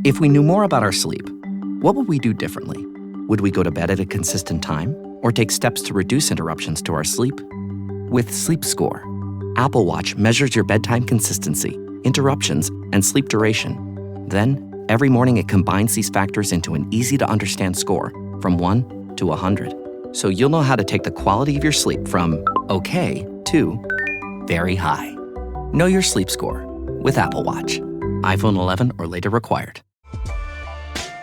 If we knew more about our sleep, what would we do differently? Would we go to bed at a consistent time or take steps to reduce interruptions to our sleep? With Sleep Score, Apple Watch measures your bedtime consistency, interruptions, and sleep duration. Then, every morning it combines these factors into an easy-to-understand score from 1 to 100. So you'll know how to take the quality of your sleep from okay to very high. Know your sleep score with Apple Watch. iPhone 11 or later required.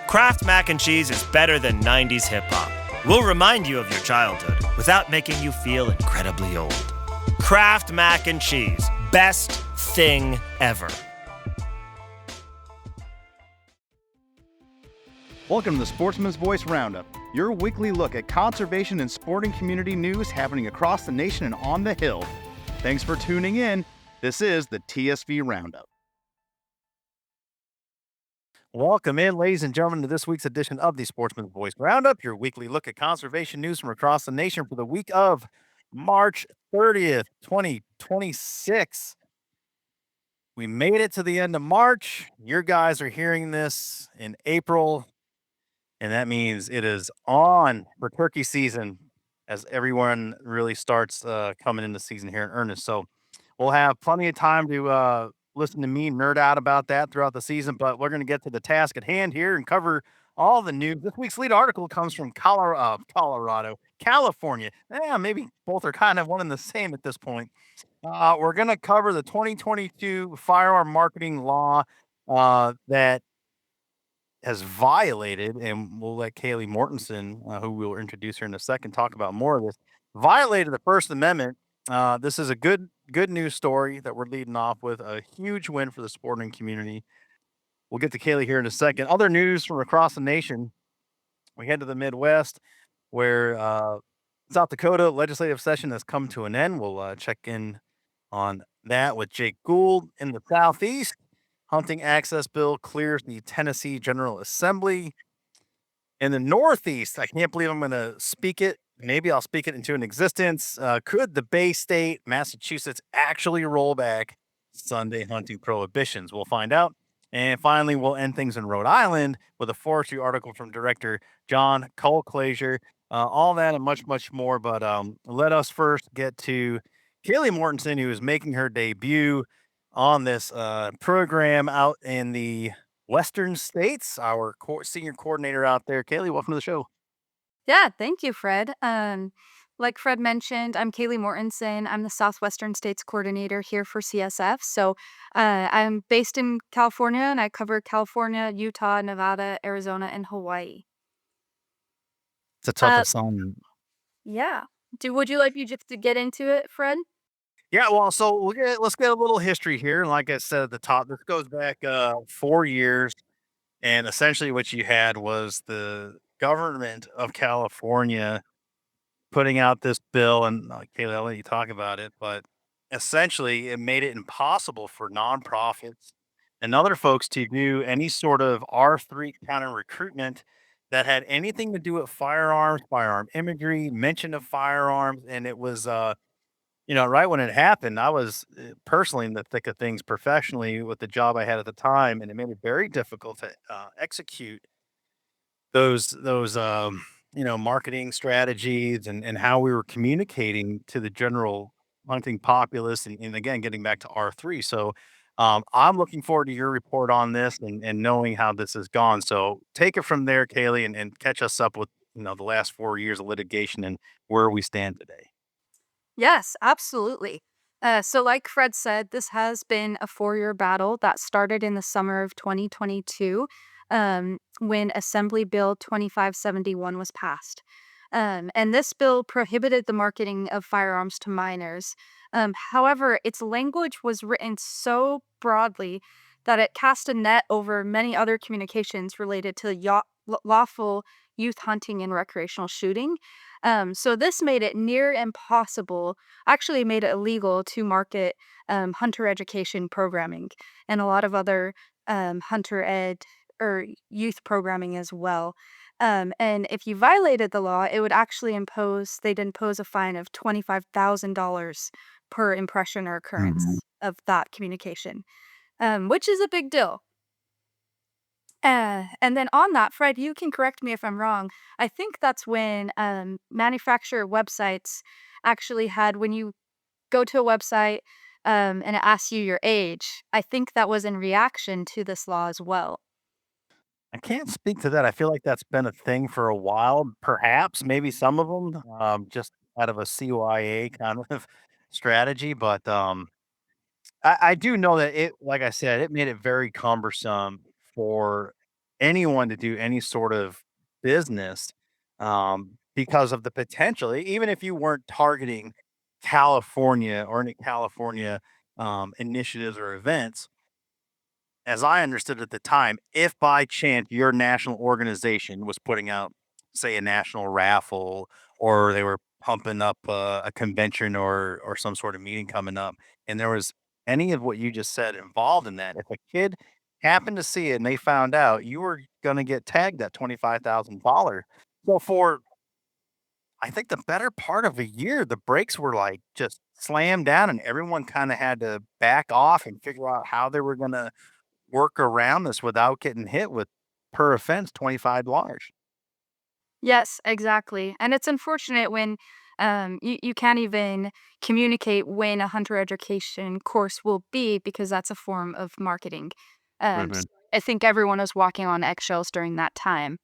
Kraft Mac and Cheese is better than 90s hip-hop. We'll remind you of your childhood without making you feel incredibly old. Kraft Mac and Cheese. Best thing ever. Welcome to the Sportsman's Voice Roundup, your weekly look at conservation and sporting community news happening across the nation and on the Hill. Thanks for tuning in. This is the TSV Roundup. Welcome in, ladies and gentlemen, to this week's edition of the Sportsman's Voice Roundup, your weekly look at conservation news from across the nation for the week of March 30th, 2026. We made it to the end of March. Your guys are hearing this in April, and that means it is on for turkey season as everyone really starts coming into season here in earnest. So we'll have plenty of time to listen to me nerd out about that throughout the season, but we're going to get to the task at hand here and cover all the news. This week's lead article comes from California. Yeah, maybe both are kind of one and the same at this point. We're going to cover the 2022 firearm marketing law that has violated, and we'll let Kaylee Mortensen, who we'll introduce here in a second, talk about more of this, violated the First Amendment. This is a good news story that we're leading off with, a huge win for the sporting community. We'll get to Kaylee here in a second. Other news from across the nation. We head to the Midwest where South Dakota legislative session has come to an end. We'll check in on that with Jake Gould. In the Southeast, hunting access bill clears the Tennessee General Assembly. In the Northeast, I can't believe I'm going to speak it. Maybe I'll speak it into an existence. Could the Bay State, Massachusetts, actually roll back Sunday hunting prohibitions? We'll find out. And finally, we'll end things in Rhode Island with a forestry article from director John Colclasure. All that and much, much more. But let us first get to Kaylee Mortensen, who is making her debut on this program out in the Western states, our senior coordinator out there. Kaylee, welcome to the show. Yeah, thank you, Fred. Like Fred mentioned, I'm Kaylee Mortensen. I'm the Southwestern States Coordinator here for CSF. So I'm based in California, and I cover California, Utah, Nevada, Arizona, and Hawaii. It's a tough assignment. Yeah. Would you like me just to get into it, Fred? Yeah, well, so let's get a little history here. And like I said at the top, this goes back 4 years. And essentially what you had was the government of California putting out this bill, and Kayla, I'll let you talk about it, but essentially it made it impossible for nonprofits and other folks to do any sort of R3 counter recruitment that had anything to do with firearms, firearm imagery, mention of firearms. And it was, right when it happened, I was personally in the thick of things professionally with the job I had at the time, and it made it very difficult to execute those marketing strategies and how we were communicating to the general hunting populace, and again, getting back to R3. So I'm looking forward to your report on this and knowing how this has gone. So take it from there, Kaylee, and catch us up with the last 4 years of litigation and where we stand today. Yes, absolutely. So like Fred said, this has been a 4-year battle that started in the summer of 2022 when Assembly Bill 2571 was passed. And this bill prohibited the marketing of firearms to minors. However, its language was written so broadly that it cast a net over many other communications related to lawful youth hunting and recreational shooting. So this made it near impossible, actually made it illegal to market hunter education programming and a lot of other hunter ed or youth programming as well. And if you violated the law, it would actually they'd impose a fine of $25,000 per impression or occurrence of that communication, which is a big deal. And then on that, Fred, you can correct me if I'm wrong. I think that's when manufacturer websites actually had, when you go to a website and it asks you your age, I think that was in reaction to this law as well. I can't speak to that. I feel like that's been a thing for a while, perhaps, maybe some of them, just out of a CYA kind of strategy, but, I do know that it like I said, it made it very cumbersome for anyone to do any sort of business, because of the potential. Even if you weren't targeting California or any California, initiatives or events, as I understood at the time, if by chance your national organization was putting out, say, a national raffle, or they were pumping up a convention or some sort of meeting coming up, and there was any of what you just said involved in that, if a kid happened to see it and they found out, you were going to get tagged that $25,000. So for I think the better part of a year, the brakes were like just slammed down, and everyone kind of had to back off and figure out how they were going to work around this without getting hit with, per offense, 25 large. Yes, exactly. And it's unfortunate when you can't even communicate when a hunter education course will be because that's a form of marketing. Mhm. So I think everyone was walking on eggshells during that time.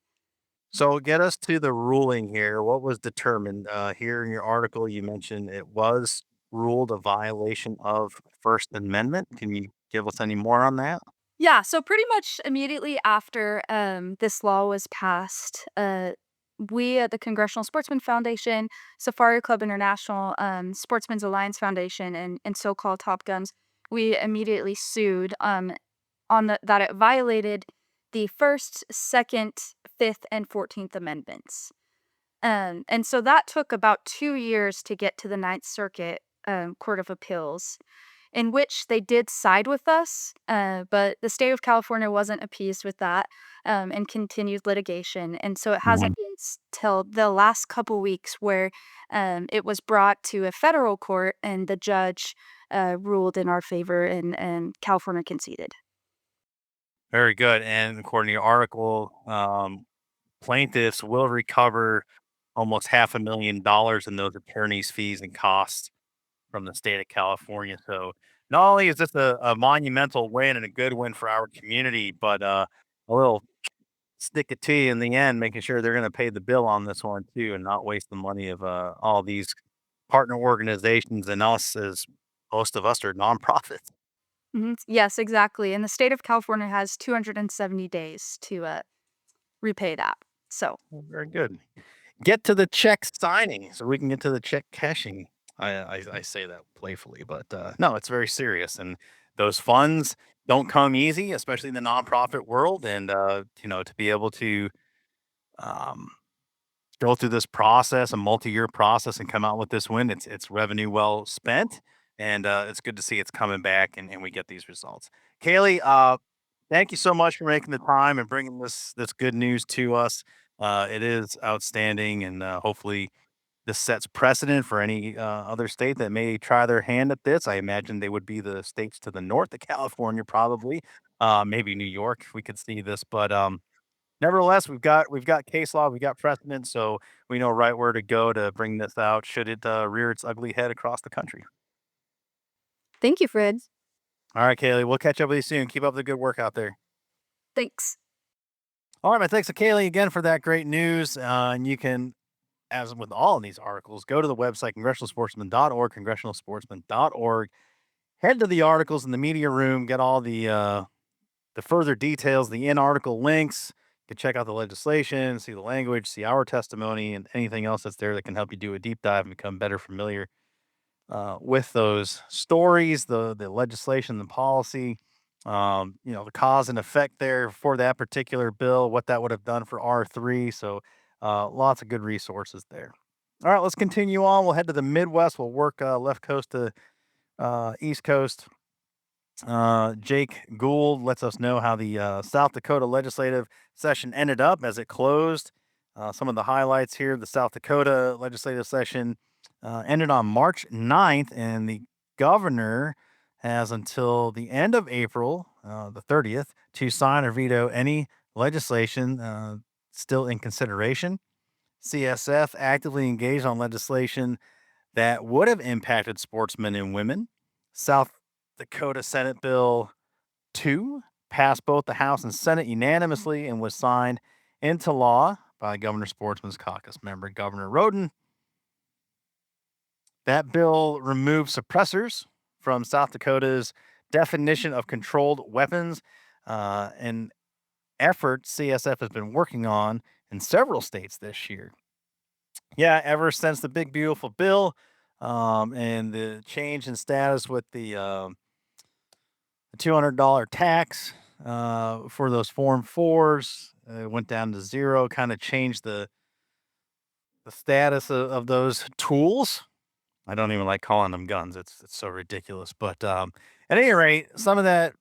So get us to the ruling here. What was determined? Here in your article, you mentioned it was ruled a violation of First Amendment. Can you give us any more on that? Yeah, so pretty much immediately after this law was passed, we at the Congressional Sportsman Foundation, Safari Club International, Sportsmen's Alliance Foundation, and so-called Top Guns, we immediately sued on that it violated the First, Second, Fifth, and 14th Amendments. And so that took about 2 years to get to the Ninth Circuit Court of Appeals, in which they did side with us, but the state of California wasn't appeased with that, and continued litigation. And so it hasn't been till the last couple weeks where it was brought to a federal court and the judge ruled in our favor and California conceded. Very good. And according to your article, plaintiffs will recover almost $500,000 in those attorneys' fees and costs from the state of California. So not only is this a monumental win and a good win for our community, but a little stick it to you in the end, making sure they're going to pay the bill on this one too, and not waste the money of all these partner organizations and us, as most of us are nonprofits. Yes, exactly. And the state of California has 270 days to repay that. So, Very good. Get to the check signing so we can get to the check cashing. I say that playfully, but no, it's very serious. And those funds don't come easy, especially in the nonprofit world. And, to be able to um, go through this process, a multi-year process, and come out with this win, it's revenue well spent. And it's good to see it's coming back and we get these results. Kaylee, thank you so much for making the time and bringing this good news to us. It is outstanding, and hopefully this sets precedent for any other state that may try their hand at this. I imagine they would be the states to the north of California, probably, maybe New York. If we could see this, but nevertheless, we've got case law, we've got precedent, so we know right where to go to bring this out. Should it rear its ugly head across the country? thank you, Fred. All right, Kaylee, we'll catch up with you soon. Keep up the good work out there. Thanks. All right, my thanks to Kaylee again for that great news. And you can, as with all of these articles, go to the website congressionalsportsman.org, congressionalsportsman.org. Head to the articles in the media room, get all the further details, the in article links. You can check out the legislation, see the language, see our testimony, and anything else that's there that can help you do a deep dive and become better familiar with those stories, the legislation, the policy, the cause and effect there for that particular bill, what that would have done for R3. So lots of good resources there. All right, let's continue on. We'll head to the Midwest. We'll work left coast to East Coast. Jake Gould lets us know how the South Dakota legislative session ended up as it closed. Some of the highlights here: the South Dakota legislative session ended on March 9th, and the governor has until the end of April, the 30th, to sign or veto any legislation still in consideration. CSF actively engaged on legislation that would have impacted sportsmen and women. South Dakota Senate Bill 2 passed both the House and Senate unanimously and was signed into law by Governor Sportsman's caucus member, Governor Roden. That bill removed suppressors from South Dakota's definition of controlled weapons, an effort CSF has been working on in several states this year. Yeah, ever since the big beautiful bill and the change in status with the $200 tax for those Form 4s went down to zero, kind of changed the status of those tools. I don't even like calling them guns. It's so ridiculous. But at any rate, some of that,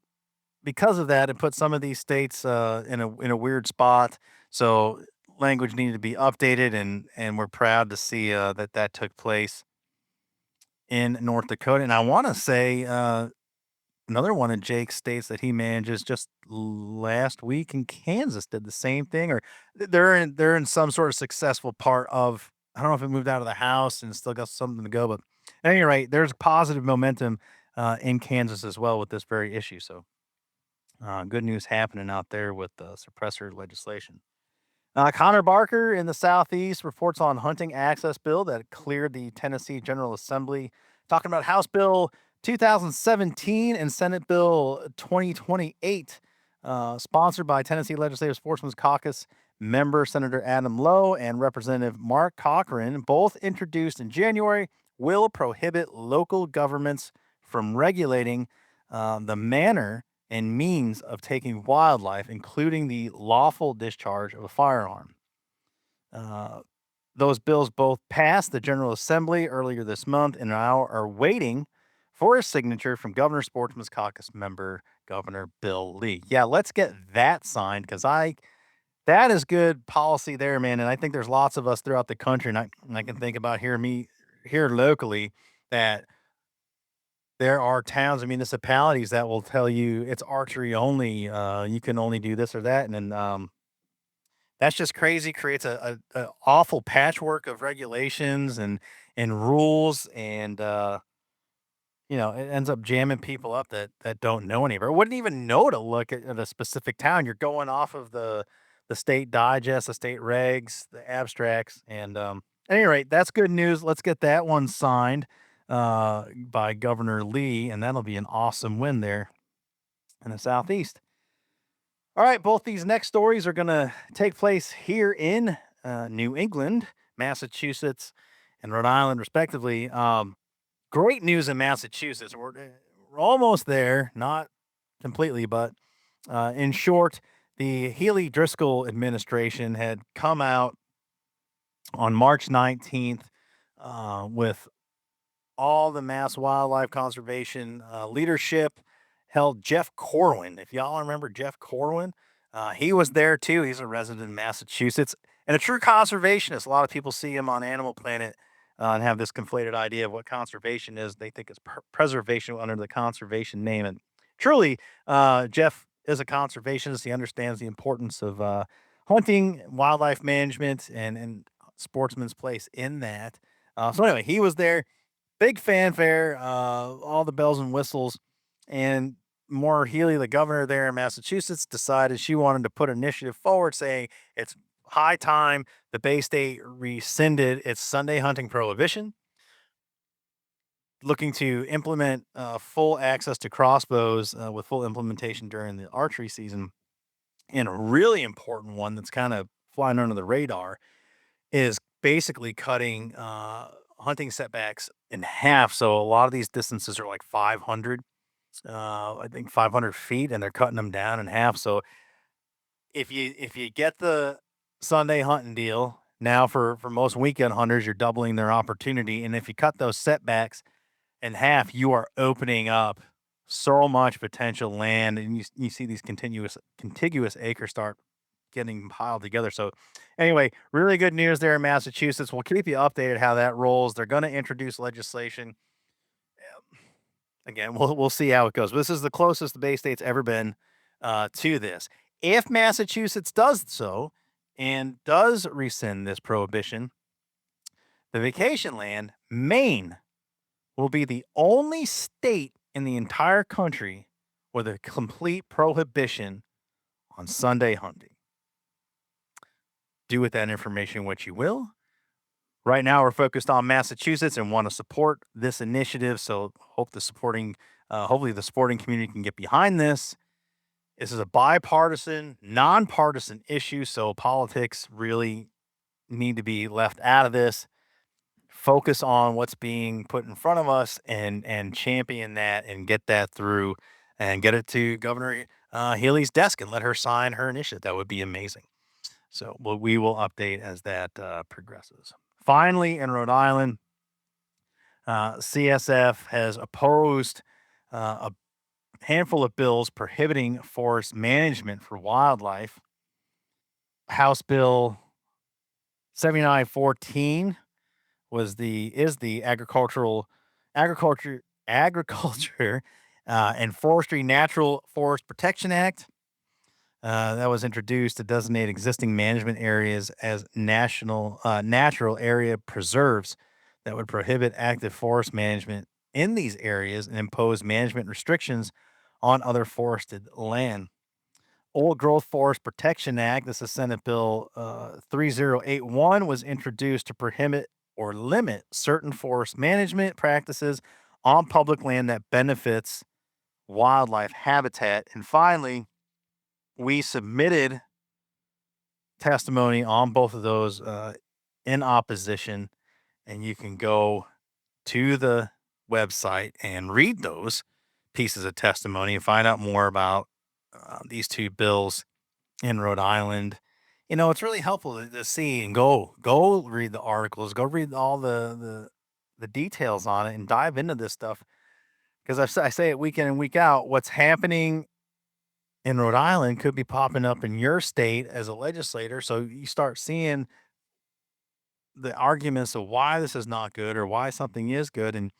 because of that, it put some of these states in a weird spot. So language needed to be updated, and we're proud to see that took place in North Dakota. And I want to say another one of Jake's states that he manages just last week in Kansas did the same thing, or they're in some sort of successful part of. I don't know if it moved out of the House and still got something to go, but at any rate, there's positive momentum in Kansas as well with this very issue. So good news happening out there with suppressor legislation. Connor Barker in the Southeast reports on hunting access bill that cleared the Tennessee General Assembly, talking about House Bill 2017 and Senate Bill 2028, sponsored by Tennessee Legislative Sportsmen's Caucus member Senator Adam Lowe and Representative Mark Cochran, both introduced in January, will prohibit local governments from regulating the manner and means of taking wildlife, including the lawful discharge of a firearm. Those bills both passed the General Assembly earlier this month and now are waiting for a signature from Governor Sportsman's Caucus member, Governor Bill Lee. Yeah, let's get that signed because that is good policy there, man. And I think there's lots of us throughout the country, and I can think about here locally that there are towns and municipalities that will tell you it's archery only. You can only do this or that, and then that's just crazy. Creates a awful patchwork of regulations and rules, and it ends up jamming people up that don't know any of it, or wouldn't even know to look at a specific town. You're going off of the state digest, the state regs, the abstracts, and at any rate, that's good news. Let's get that one signed by Governor Lee, and that'll be an awesome win there in the Southeast. All right, both these next stories are going to take place here in New England, Massachusetts, and Rhode Island, respectively. Great news in Massachusetts. We're almost there, not completely, but in short, the Healy-Driscoll administration had come out on March 19th with all the mass wildlife conservation leadership, held Jeff Corwin. If y'all remember Jeff Corwin, he was there too. He's a resident in Massachusetts and a true conservationist. A lot of people see him on Animal Planet and have this conflated idea of what conservation is. They think it's preservation under the conservation name. And truly, Jeff is a conservationist. He understands the importance of hunting, wildlife management, and sportsman's place in that. So anyway, he was there. Big fanfare, all the bells and whistles. And Maura Healey, the governor there in Massachusetts, decided she wanted to put an initiative forward saying it's high time the Bay State rescinded its Sunday hunting prohibition, looking to implement full access to crossbows with full implementation during the archery season. And a really important one that's kind of flying under the radar is basically cutting hunting setbacks in half. So a lot of these distances are like 500, I think 500 feet, and they're cutting them down in half. So if you get the Sunday hunting deal, now for most weekend hunters, you're doubling their opportunity. And if you cut those setbacks in half, you are opening up so much potential land, and you see these contiguous acres start getting piled together. So anyway, really good news there in Massachusetts. We'll keep you updated how that rolls. They're going to introduce legislation. Again, we'll see how it goes. This is the closest the Bay State's ever been to this. If Massachusetts does so and does rescind this prohibition, the vacation land, Maine, will be the only state in the entire country with a complete prohibition on Sunday hunting. Do with that information what you will. Right now, we're focused on Massachusetts and want to support this initiative. So, hopefully, the sporting community can get behind this. This is a bipartisan, nonpartisan issue. So, politics really need to be left out of this. Focus on what's being put in front of us and champion that and get that through and get it to Governor Healy's desk and let her sign her initiative. That would be amazing. So we will update as that progresses. Finally, in Rhode Island, CSF has opposed a handful of bills prohibiting forest management for wildlife. House Bill 7914 is the agriculture and forestry natural forest protection act that was introduced to designate existing management areas as natural area preserves that would prohibit active forest management in these areas and impose management restrictions on other forested land. Old Growth Forest Protection Act, this is Senate Bill 3081, was introduced to prohibit or limit certain forest management practices on public land that benefits wildlife habitat. And finally, we submitted testimony on both of those in opposition, and you can go to the website and read those pieces of testimony and find out more about these two bills in Rhode Island. You know, it's really helpful to see and go read the articles, go read all the details on it and dive into this stuff. Because I say it week in and week out, what's happening in Rhode Island could be popping up in your state as a legislator. So you start seeing the arguments of why this is not good or why something is good. And,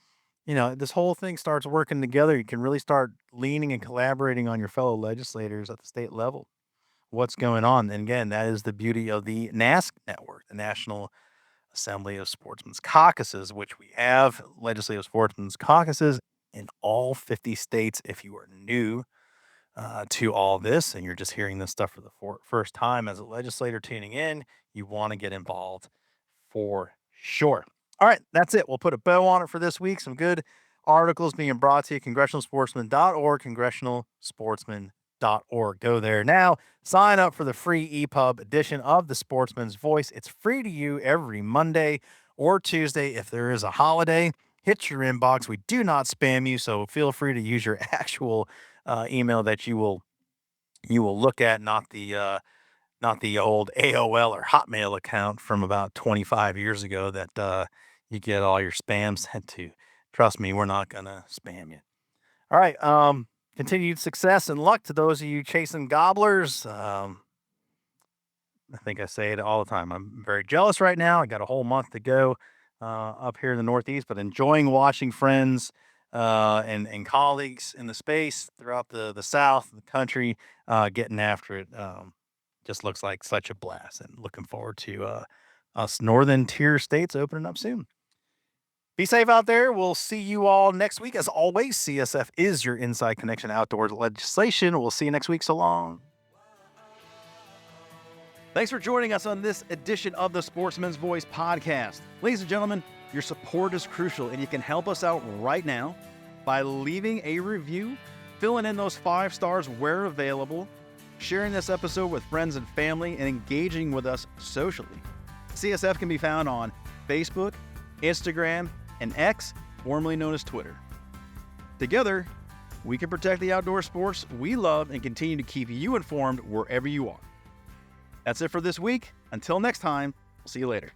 you know, this whole thing starts working together. You can really start leaning and collaborating on your fellow legislators at the state level. What's going on? And again, that is the beauty of the NASC network, the National Assembly of Sportsmen's Caucuses, which we have legislative sportsmen's caucuses in all 50 states. If you are new to all this and you're just hearing this stuff for the first time as a legislator tuning in, you want to get involved for sure. All right, that's it. We'll put a bow on it for this week. Some good articles being brought to you, congressionalsportsman.org, congressionalsportsman.org. Go there now. Sign up for the free EPUB edition of the Sportsman's Voice. It's free to you every Monday or Tuesday. If there is a holiday, hit your inbox. We do not spam you, so feel free to use your actual email that you will look at, not the old AOL or Hotmail account from about 25 years ago that you get all your spam sent to. Trust me, we're not gonna spam you. All right. Continued success and luck to those of you chasing gobblers. I think I say it all the time. I'm very jealous right now. I got a whole month to go up here in the Northeast, but enjoying watching friends and colleagues in the space throughout the South, the country, getting after it. Just looks like such a blast, and looking forward to us northern tier states opening up soon. Be safe out there. We'll see you all next week. As always, CSF is your inside connection to outdoors legislation. We'll see you next week. So long. Thanks for joining us on this edition of the Sportsman's Voice podcast. Ladies and gentlemen, your support is crucial, and you can help us out right now by leaving a review, filling in those 5 stars where available, sharing this episode with friends and family, and engaging with us socially. CSF can be found on Facebook, Instagram, and X, formerly known as Twitter. Together, we can protect the outdoor sports we love and continue to keep you informed wherever you are. That's it for this week. Until next time, we'll see you later.